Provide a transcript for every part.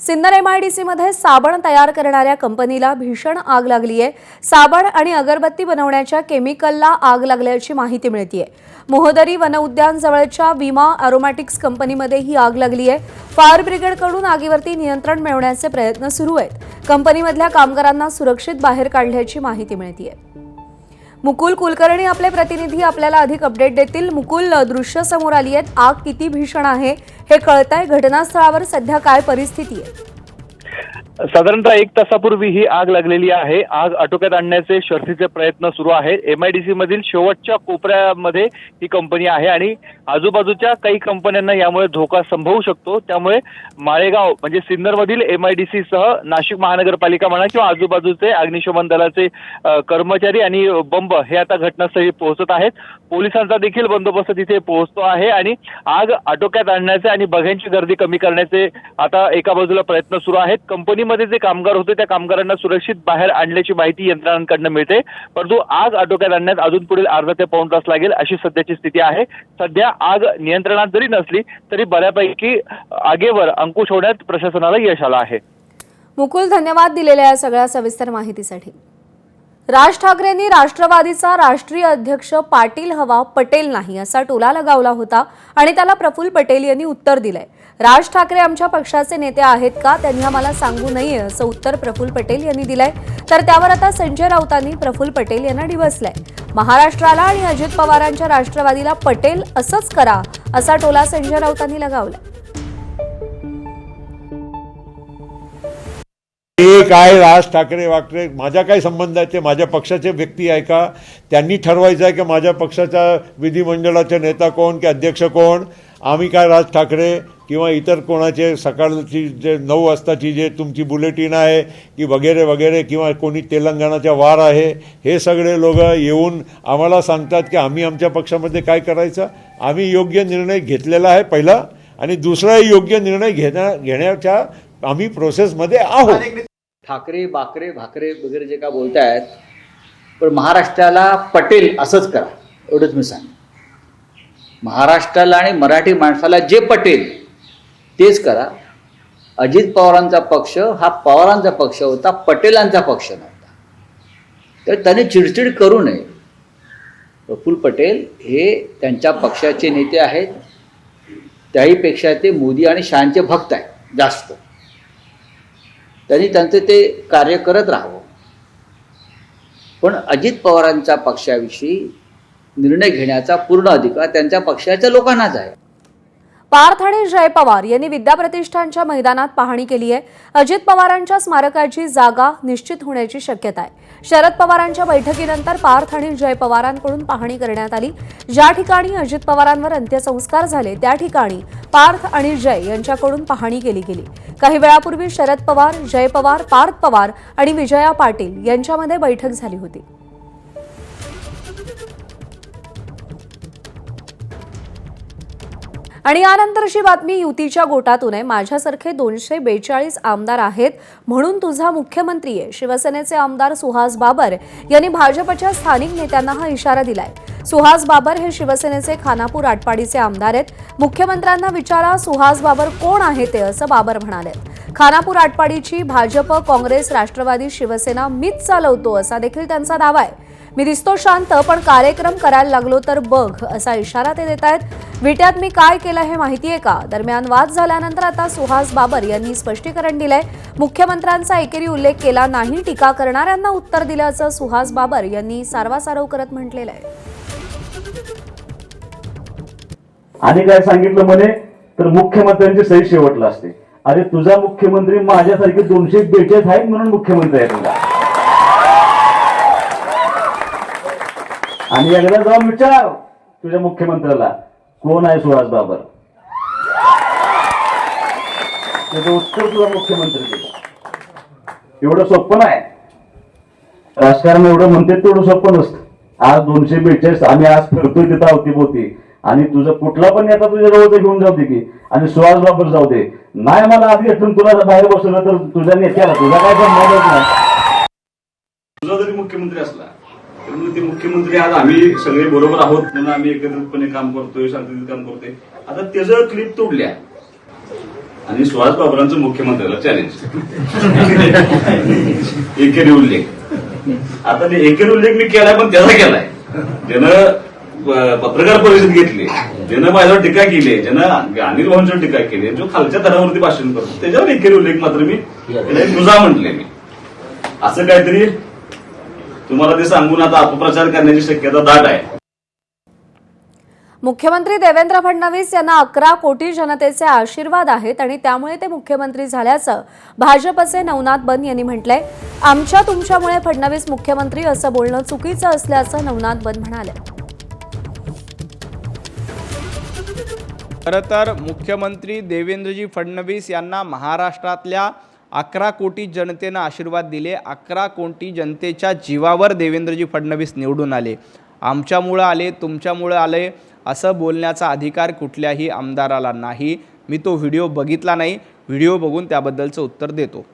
Sinnar MIDC मध्ये साबण तयार करणाऱ्या कंपनीला भीषण आग लागली आहे। साबण आणि अगरबत्ती बनवण्याच्या केमिकलला आग लागल्याची माहिती मिळतेय। मोहदरी वन उद्यान जवळच्या विमा एरोमॅटिक्स कंपनीमध्ये ही आग लागली आहे। फायर ब्रिगेडकडून आगीवरती नियंत्रण मिळवण्याचे प्रयत्न सुरू आहेत। कंपनीमधल्या कामगारांना सुरक्षित बाहेर काढल्याची माहिती मिळतेय। मुकुल कुलकर्णी आपले प्रतिनिधी आपल्याला अधिक अपडेट देतील। मुकुल, दृश्य समोर आली आहेत, आग किती भीषण आहे हे कळतंय। घटनास्थळावर सध्या काय परिस्थिती आहे? साधारणतः 1 तासापूर्वी ही आग लागलेली आहे। आग आटोक्यात आणण्याचे शर्थीचे प्रयत्न सुरू आहेत। MIDC मधील शेवटच्या कोपऱ्यामध्ये ही कंपनी आहे आणि आजूबाजूच्या काही कंपन्यांना यामुळे धोका संभवू शकतो। त्यामुळे माळेगाव म्हणजे सिन्नर मधील MIDC सह नाशिक महानगरपालिका म्हणा किंवा आजूबाजूचे अग्निशमन दलाचे कर्मचारी आणि बंब हे आता घटनास्थळी पोहोचत आहेत। पोलिसांचा देखील बंदोबस्त तिथे पोहोचतो आहे आणि आग आटोक्यात आणण्याचे आणि बघ्यांची गर्दी कमी करण्याचे आता एका बाजूला प्रयत्न सुरू आहेत। कंपनीमध्ये जे कामगार होते त्या कामगारांना सुरक्षित बाहेर आणल्याची माहिती यंत्रणांकडून मिळते, परंतु आग आटोक्यात आणण्यात अजून पुढील अर्धा ते पाऊण तास लागेल अशी सध्याची स्थिती आहे। सध्या आग नियंत्रणात जरी नसली तरी बऱ्यापैकी आगीवर अंकुश होण्यात प्रशासनाला यश आलं आहे। मुकुल, धन्यवाद दिलेल्या या सगळ्या सविस्तर माहितीसाठी। राज ठाकरेंनी राष्ट्रवादीचा राष्ट्रीय अध्यक्ष पाटील हवा पटेल नाही असा टोला लगावला होता आणि त्याला प्रफुल्ल पटेल यांनी उत्तर दिलंय। राज ठाकरे आमच्या पक्षाचे नेते आहेत का, त्यांनी आम्हाला सांगू नये असं उत्तर प्रफुल्ल पटेल यांनी दिलंय। तर त्यावर आता संजय राऊतांनी प्रफुल्ल पटेल यांना डिवचलंय। महाराष्ट्राला आणि अजित पवारांच्या राष्ट्रवादीला पटेल असंच करा असा टोला संजय राऊतांनी लगावलाय। काय राज ठाकरे वाकरे माझा काय संबंध आहे? ते माझ्या पक्षाचे व्यक्ती आहे का? त्यांनी ठरवायचं आहे की माझ्या पक्षाचा विधिमंडळाचा नेता कोण की अध्यक्ष कोण? आम्ही काय राज ठाकरे किंवा इतर कोणाचे सकाळची जे 9 वाजताची जे तुमची बुलेटिन आहे की वगैरे वगैरे किंवा कोणी तेलंगणाच्या वार आहे, हे सगळे लोक येऊन आम्हाला सांगतात की आम्ही आमच्या पक्षामध्ये काय करायचं? आम्ही योग्य निर्णय घेतलेला आहे पहिला, आणि दुसरा योग्य निर्णय घेण्याच्या आम्ही प्रोसेसमध्ये आहोत। ठाकरे बाकरे भाकरे वगैरे जे का बोलतायत, पण महाराष्ट्राला पटेल असंच करा एवढंच मी सांग। महाराष्ट्राला आणि मराठी माणसाला जे पटेल तेच करा। अजित पवारांचा पक्ष हा पवारांचा पक्ष होता, पटेलांचा पक्ष नव्हता। तर त्यांनी चिडचिड करू नये। प्रफुल्ल पटेल हे त्यांच्या पक्षाचे नेते आहेत, त्याहीपेक्षा ते मोदी आणि शहांचे भक्त आहेत जास्त। त्यांनी त्यांचे ते कार्य करत राहावं, पण अजित पवारांच्या पक्षाविषयी निर्णय घेण्याचा पूर्ण अधिकार त्यांच्या पक्षाच्या लोकांनाच आहे। पार्थ आणि जय पवार यांनी विद्याप्रतिष्ठानच्या मैदानात पाहणी केली आहे। अजित पवारांच्या स्मारकाची जागा निश्चित होण्याची शक्यता आहे। शरद पवारांच्या बैठकीनंतर पार्थ आणि जय पवारांकडून पाहणी करण्यात आली। ज्या ठिकाणी अजित पवारांवर अंत्यसंस्कार झाले त्या ठिकाणी पार्थ आणि जय यांच्याकडून पाहणी केली गेली। काही वेळापूर्वी शरद पवार, जय पवार, पार्थ पवार आणि विजया पाटील यांच्यामध्ये बैठक झाली होती। आणि यानंतरची बातमी युतीच्या गोटातून आहे। माझ्यासारखे 242 आमदार आहेत म्हणून तुझा मुख्यमंत्री आहे। शिवसेनेचे आमदार सुहास बाबर यांनी भाजपच्या स्थानिक नेत्यांना हा इशारा दिलाय। सुहास बाबर हे शिवसेनेचे खानापूर आटपाडीचे आमदार आहेत। मुख्यमंत्र्यांना विचारा सुहास बाबर कोण आहे ते, असं बाबर म्हणाले। खानापूर आटपाडीची भाजप, काँग्रेस, राष्ट्रवादी, शिवसेना मीच चालवतो असा देखील त्यांचा दावा आहे। मी दिसतो शांत पण कार्यक्रम करायला लागलो तर बघ असा इशारा ते देत आहेत। विट्यात मी काय केलं हे माहिती आहे का? दरम्यान वाद झाल्यानंतर आता सुहास बाबर यांनी स्पष्टीकरण दिलंय। मुख्यमंत्र्यांचा एकेरी उल्लेख केला नाही, टीका करणाऱ्यांना उत्तर दिल्याचं सुहास बाबर यांनी सारवासारव करत म्हटलेलं आहे। आणि काय सांगितलं म्हणे तर मुख्यमंत्र्यांची सही शेवटला असते। अरे तुझा मुख्यमंत्री माझ्यासारखे 242 आहेत म्हणून मुख्यमंत्री आहे तुझा। आणि एकदा जाऊन विचार तुझ्या मुख्यमंत्र्याला कोण आहे सुहास बाबर, त्याचं उत्तर तुझा मुख्यमंत्री देतो। एवढं सोपं नाही राजकारण, एवढं म्हणते तेवढं सोपं नसतं। आज 242 आम्ही आज फिरतोय तिथं अवतीभोवती, आणि तुझं कुठला पण नेता तुझ्या जवळ घेऊन जाऊ दे की, आणि सुहास बाबर जाऊ दे, नाही मला आधी घेतून तुला बाहेर बसवलं तर तुझ्या नेत्याला तुझा काय संबंधच नाही। तुझा जरी मुख्यमंत्री असला तर ते मुख्यमंत्री आज आम्ही सगळे बरोबर आहोत म्हणून आम्ही एकत्रितपणे काम करतोय, शांततेत काम करतोय। आता त्याचं क्लिप तोडल्या आणि सुहास बाबरांचं मुख्यमंत्र्याला चॅलेंज. एकेरी उल्लेख. आता ते एकेरी उल्लेख मी केलाय, पण त्याचा केलाय ज्यानं पत्रकार परिषद घेतली, ज्यानं माझ्यावर टीका केली, ज्यानं अनिल भाऊंच्यावर टीका केली, जो खालच्या थरावरती भाषण करतो त्याच्यावर एकेरी उल्लेख मात्र मी नुजा म्हटले. मी असं काहीतरी तुम्हाला ते सांगून आता अपप्रचार करण्याची शक्यता दाट आहे. मुख्यमंत्री देवेंद्र फडणवीस यांना 11 कोटी जनतेचे आशीर्वाद आहेत आणि त्यामुळे ते मुख्यमंत्री झाल्याचं भाजपचे नवनाथ बन यांनी म्हटलंय. आमच्या तुमच्यामुळे फडणवीस मुख्यमंत्री असं बोलणं चुकीचं असल्याचं नवनाथ बन म्हणाले. खरं तर मुख्यमंत्री देवेंद्रजी फडणवीस यांना महाराष्ट्रातल्या 11 कोटी जनतेनं आशीर्वाद दिले. 11 कोटी जनतेच्या जीवावर देवेंद्रजी फडणवीस निवडून आले. आमच्यामुळं आले, तुमच्यामुळं आले असं बोलण्याचा अधिकार कुठल्याही आमदाराला नाही. मी तो व्हिडिओ बघितला नाही, व्हिडिओ बघून त्याबद्दलचं उत्तर देतो.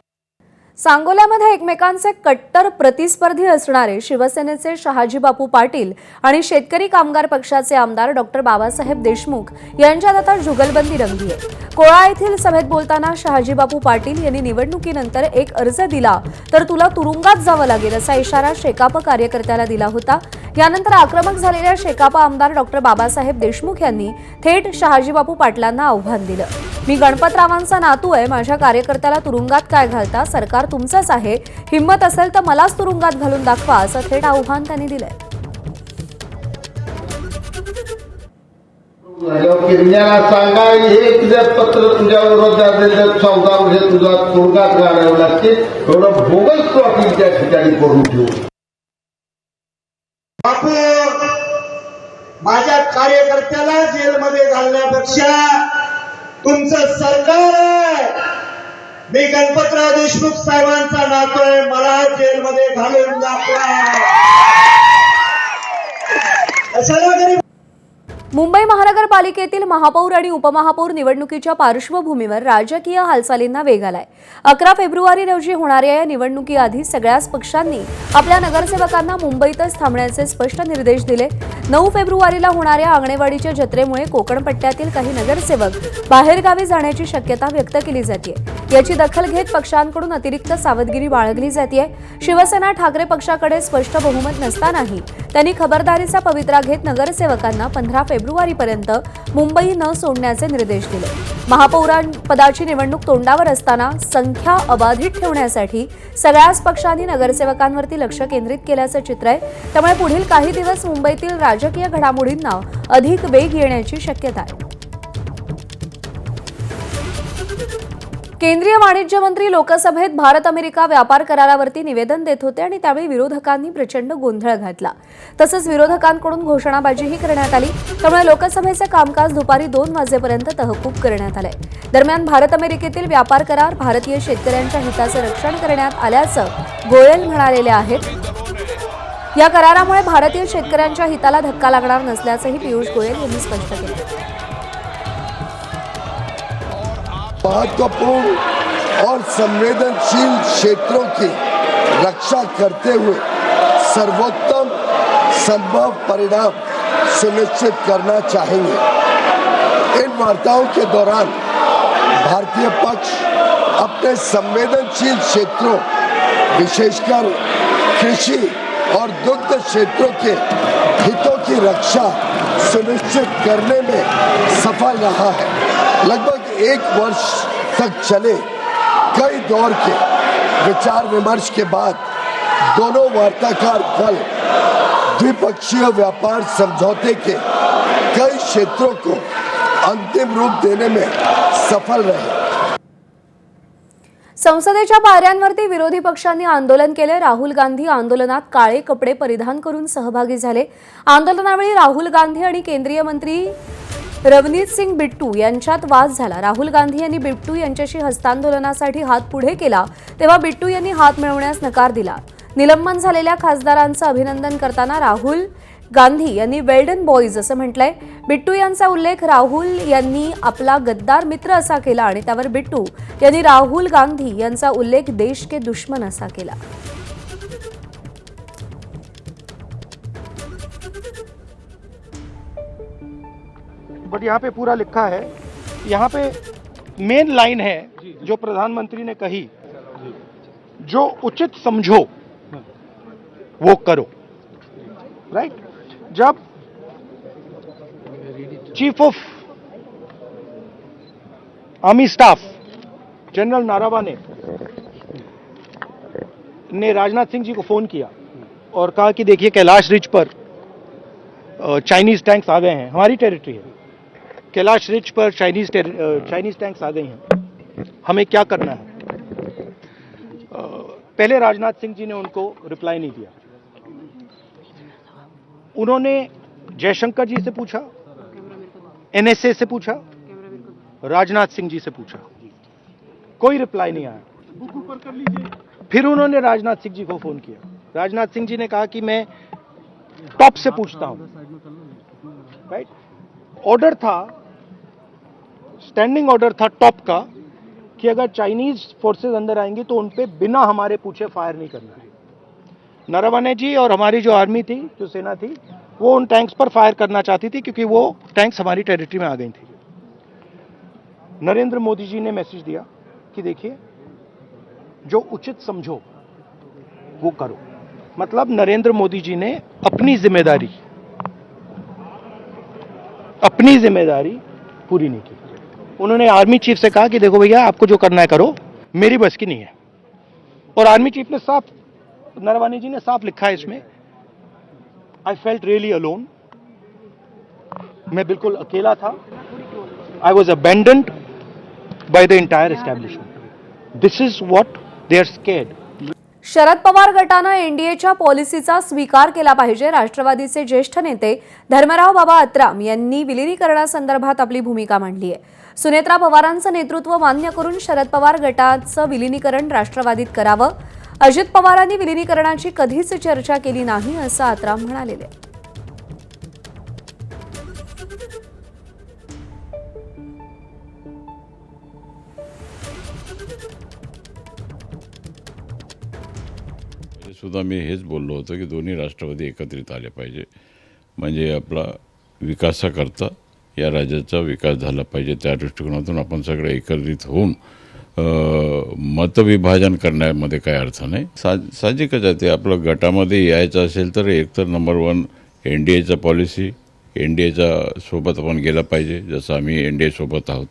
सांगोल्यामध्ये एकमेकांचे कट्टर प्रतिस्पर्धी असणारे शिवसेनेचे शहाजीबापू पाटील आणि शेतकरी कामगार पक्षाचे आमदार डॉक्टर बाबासाहेब देशमुख यांच्यात आता जुगलबंदी रंगली आहे. कोळा येथील सभेत बोलताना शहाजीबापू पाटील यांनी निवडणुकीनंतर एक अर्ज दिला तर तुला तुरुंगात जावं लागेल असा इशारा शेकाप कार्यकर्त्याला दिला होता. यानंतर आक्रमक झालेल्या शेकाप आमदार डॉक्टर बाबासाहेब देशमुख यांनी थेट शहाजीबापू पाटलांना आव्हान दिलं. मी गणपतरावांचा नातू आहे, माझ्या कार्यकर्त्याला तुरुंगात काय घालता, सरकार तुमचंच आहे, हिम्मत असेल तर मलाच तुरुंगात घालून दाखवा असं थेट आव्हान त्यांनी दिलंय. किरण्याला सांगा हे तुझ्या पत्र तुझ्या विरोधात 14 वर्ष तुझा तुरुंगात घालावं लागते, एवढं बोगस तू आपली त्या ठिकाणी करून ठेवू. बापू माझ्या कार्यकर्त्याला जेलमध्ये घालण्यापेक्षा तुमचं सरकार आहे, मी गणपतराव देशमुख साहेबांचा नातू आहे, मला जेलमध्ये घालून दाखवा. कशाला गरीब. मुंबई महानगरपालिकेतील महापौर आणि उपमहापौर निवडणुकीच्या पार्श्वभूमीवर राजकीय हालचालींना वेग आलाय. 11 फेब्रुवारी रोजी होणाऱ्या या निवडणुकीआधी सगळ्याच पक्षांनी आपल्या नगरसेवकांना मुंबईतच थांबण्याचे स्पष्ट निर्देश दिले. 9 फेब्रुवारीला होणाऱ्या आंगणेवाडीच्या जत्रेमुळे कोकण पट्ट्यातील काही नगरसेवक बाहेरगावी जाण्याची शक्यता व्यक्त केली जाते. याची दखल घेत पक्षांकडून अतिरिक्त सावधगिरी बाळगली जाते. शिवसेना ठाकरे पक्षाकडे स्पष्ट बहुमत नसतानाही त्यांनी खबरदारीचा पवित्रा घेत नगरसेवकांना 15 फेब्रुवारीपर्यंत मुंबई न सोडण्याचे निर्देश दिले. महापौरांपदाची निवडणूक तोंडावर असताना संख्या अबाधित ठेवण्यासाठी सगळ्याच पक्षांनी नगरसेवकांवरती लक्ष केंद्रित केल्याचं चित्र आहे. त्यामुळे पुढील काही दिवस मुंबईतील राजकीय घडामोडींना अधिक वेग येण्याची शक्यता आहे. केंद्रीय वाणिज्य मंत्री लोकसभेत भारत अमेरिका व्यापार करारावरती निवेदन देत होते आणि त्यावेळी विरोधकांनी प्रचंड गोंधळ घातला. तसंच विरोधकांकडून घोषणाबाजीही करण्यात आली. त्यामुळे लोकसभेचे कामकाज दुपारी 2 वाजेपर्यंत तहकूब करण्यात आले. दरम्यान भारत अमेरिकेतील व्यापार करार भारतीय शेतकऱ्यांच्या हिताचं रक्षण करण्यात आल्याचं गोयल म्हणालेले आहेत. या करारामुळे भारतीय शेतकऱ्यांच्या हिताला धक्का लागणार नसल्याचंही पियुष गोयल यांनी स्पष्ट केलं. महत्वपूर्ण और संवेदनशील क्षेत्रों की रक्षा करते हुए सर्वोत्तम संभव परिणाम सुनिश्चित करना चाहेंगे. इन वार्ताओं के दौरान भारतीय पक्ष अपने संवेदनशील क्षेत्रों विशेषकर कृषि और दुग्ध क्षेत्रों के हितों की रक्षा सुनिश्चित करने में सफल रहा है. लगभग 1 वर्ष तक चले कई दौर के विचार विमर्श के बाद दोनों वार्ताकार दल द्विपक्षीय व्यापार समझौते के कई क्षेत्रों को अंतिम रूप देने में सफल रहे. संसदेच्या पायऱ्यांवरती विरोधी पक्षांनी आंदोलन केले. राहुल गांधी आंदोलनात काळे कपडे परिधान करून सहभागी झाले. आंदोलनावेळी राहुल गांधी आणि केंद्रीय मंत्री रवनीत सिंग बिट्टू यांच्यात वाद झाला. राहुल गांधी यांनी बिट्टू यांच्याशी हस्तांदोलनासाठी हात पुढे केला तेव्हा बिट्टू यांनी हात मिळवण्यास नकार दिला. निलंबन झालेल्या खासदारांचं अभिनंदन करताना राहुल गांधी यांनी वेल डन बॉईज असं म्हटलंय. बिट्टू यांचा उल्लेख राहुल यांनी आपला गद्दार मित्र असा केला आणि त्यावर बिट्टू यांनी राहुल गांधी यांचा उल्लेख देश के दुश्मन असा केला. बट यहाँ पे पूरा लिखा है, यहाँ पे मेन लाइन है जो प्रधानमंत्री ने कही, जो उचित समझो वो करो, राइट। जब chief of army staff general Naravane ने राजनाथ सिंह जी को फोन किया और कहा कि देखिए कैलाश रिज पर चाइनीज टैंक्स आ गए हैं, हमारी टेरिटरी है, कैलाश रिज पर चाइनीज टैंक्स आ गई हैं, हमें क्या करना है। पहले राजनाथ सिंह जी ने उनको रिप्लाई नहीं दिया। उन्होंने जयशंकर जी से पूछा, एनएसए से पूछा, राजनाथ सिंह जी से पूछा, कोई रिप्लाई नहीं आया। फिर उन्होंने राजनाथ सिंह जी को फोन किया। राजनाथ सिंह जी ने कहा कि मैं टॉप से पूछता हूं, राइट। ऑर्डर था, स्टैंडिंग ऑर्डर था टॉप का कि अगर चाइनीज फोर्सेस अंदर आएंगी तो उन पे बिना हमारे पूछे फायर नहीं करना है। नरवणे जी और हमारी जो आर्मी थी, जो सेना थी, वो उन टैंक्स पर फायर करना चाहती थी क्योंकि वो टैंक्स हमारी टेरिटरी में आ गई थी। नरेंद्र मोदी जी ने मैसेज दिया कि देखिए जो उचित समझो वो करो। मतलब नरेंद्र मोदी जी ने अपनी जिम्मेदारी पूरी नहीं की। उन्होंने आर्मी चीफ से कहा कि देखो भैया आपको जो करना है करो, मेरी बस की नहीं है। और आर्मी चीफ ने साफ, नरवाने जी ने साफ लिखा है इसमें, आई फेल्ट रियली अलोन, मैं बिल्कुल अकेला था, I was abandoned by the entire establishment, this is what they are scared. Sharad Pawar गटानं एनडीएच्या पॉलिसीचा स्वीकार केला पाहिजे. राष्ट्रवादीचे ज्येष्ठ नेते धर्मराव बाबा अत्राम यांनी विलिनीकरणासंदर्भात आपली भूमिका मांडली आहे. सुनेत्रा पवारांचं नेतृत्व मान्य करून शरद पवार गटाचं विलिनीकरण राष्ट्रवादीत करावं. अजित पवारांनी विलिनीकरणाची कधीच चर्चा केली नाही असं अत्राम म्हणाले. सुद्धा मी हेच बोललो होतो की दोन्ही राष्ट्रवादी एकत्रित आले पाहिजे, म्हणजे आपला विकासाकरता या राज्याचा विकास झाला पाहिजे. त्या दृष्टिकोनातून आपण सगळे एकत्रित होऊन मतविभाजन करण्यामध्ये काही अर्थ नाही. साहजिकच आहे ते. आपलं गटामध्ये यायचं असेल तर एकतर नंबर 1 एनडीएचा पॉलिसी, एनडीएच्या सोबत आपण गेला पाहिजे, जसं आम्ही एनडीए सोबत आहोत.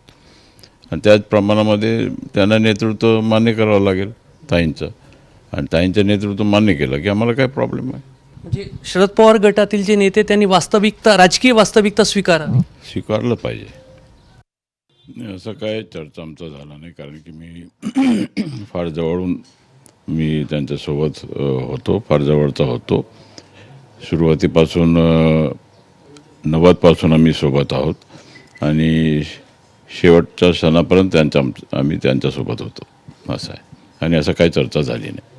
आणि त्याच प्रमाणामध्ये त्यांना नेतृत्व मान्य करावं लागेल ताईंचं, आणि ताईंचं नेतृत्व मान्य केलं की आम्हाला काय प्रॉब्लेम आहे. म्हणजे शरद पवार गटातील जे नेते त्यांनी वास्तविकता, राजकीय वास्तविकता स्वीकारलं पाहिजे. असं काय चर्चा आमचा झाला नाही, कारण की मी फार जवळून मी त्यांच्यासोबत होतो, फार जवळचा होतो. सुरुवातीपासून 90पासून आम्ही सोबत आहोत आणि शेवटच्या क्षणापर्यंत आम्ही त्यांच्यासोबत होतो, असं आहे. आणि असं काही चर्चा झाली नाही.